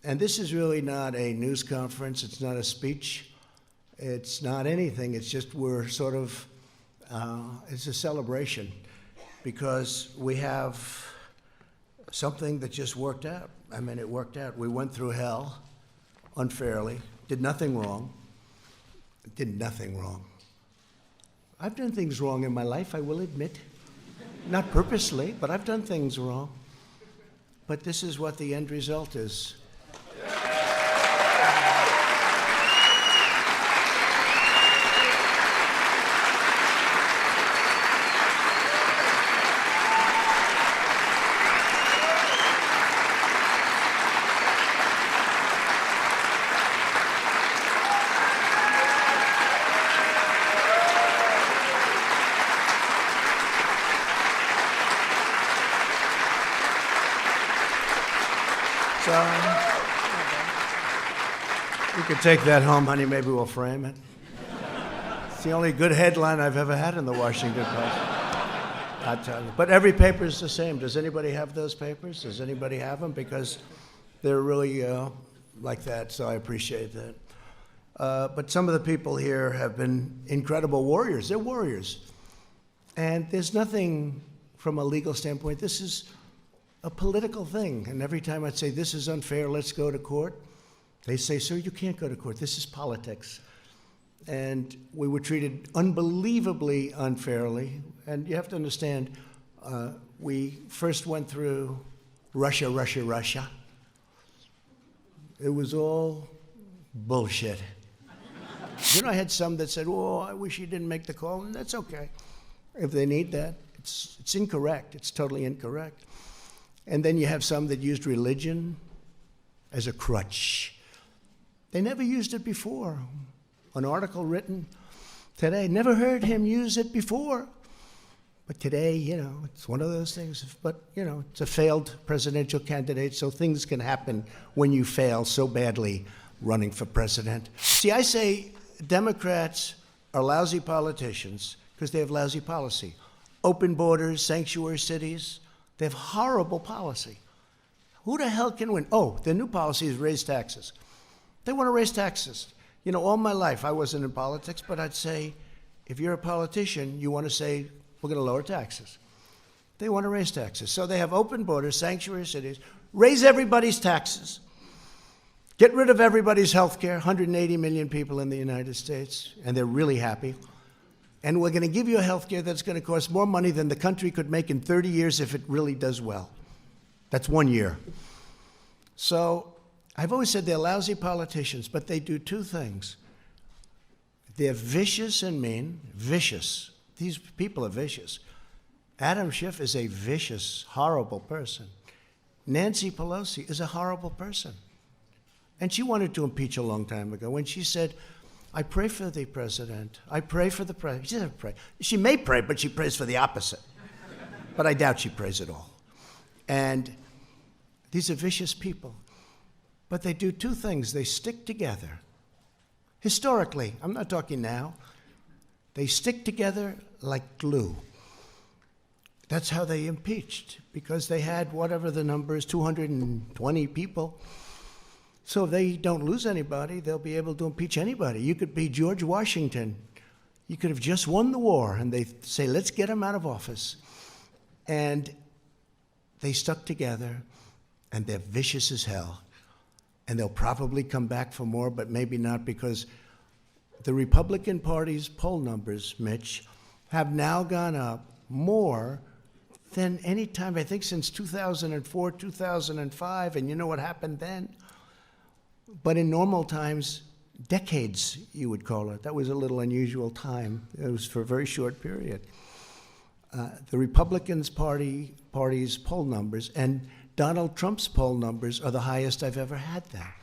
And this is really not a news conference. It's not a speech. It's not anything. It's just we're sort of, it's a celebration because we have something that just worked out. I mean, it worked out. We went through hell unfairly, did nothing wrong, did nothing wrong. I've done things wrong in my life, I will admit. Not purposely, but I've done things wrong. But this is what the end result is. You could take that home, honey. Maybe we'll frame it. It's the only good headline I've ever had in the Washington Post. I tell you. But every paper is the same. Does anybody have those papers? Does anybody have them? Because they're really like that, so I appreciate that. But some of the people here have been incredible warriors. They're warriors. And there's nothing from a legal standpoint. This is a political thing. And every time I'd say, this is unfair, let's go to court, they say, sir, you can't go to court. This is politics. And we were treated unbelievably unfairly. And you have to understand, we first went through Russia, Russia, Russia. It was all bullshit. You know, I had some that said, oh, I wish you didn't make the call. And that's okay. If they need that, it's incorrect. It's totally incorrect. And then you have some that used religion as a crutch. They never used it before. An article written today, never heard him use it before. But today, you know, it's one of those things. But, you know, it's a failed presidential candidate, so things can happen when you fail so badly running for president. See, I say Democrats are lousy politicians because they have lousy policy. Open borders, sanctuary cities, they have horrible policy. Who the hell can win? Oh, their new policy is raise taxes. They want to raise taxes. You know, all my life, I wasn't in politics, but I'd say, if you're a politician, you want to say, we're going to lower taxes. They want to raise taxes. So they have open borders, sanctuary cities, raise everybody's taxes, get rid of everybody's health care, 180 million people in the United States, and they're really happy. And we're going to give you a health care that's going to cost more money than the country could make in 30 years if it really does well. That's 1 year. So I've always said they're lousy politicians, but they do two things. They're vicious and mean, vicious. These people are vicious. Adam Schiff is a vicious, horrible person. Nancy Pelosi is a horrible person. And she wanted to impeach a long time ago when she said, I pray for the president. I pray for the president. She doesn't pray. She may pray, but she prays for the opposite. But I doubt she prays at all. And these are vicious people. But they do two things. They stick together. Historically, I'm not talking now. They stick together like glue. That's how they impeached, because they had whatever the number is, 220 people. So if they don't lose anybody, they'll be able to impeach anybody. You could be George Washington. You could have just won the war, and they say, let's get him out of office. And they stuck together, and they're vicious as hell. And they'll probably come back for more, but maybe not, because the Republican Party's poll numbers, Mitch, have now gone up more than any time, I think, since 2004, 2005. And you know what happened then? But in normal times, decades, you would call it. That was a little unusual time. It was for a very short period. The Republicans Party's poll numbers and Donald Trump's poll numbers are the highest I've ever had there.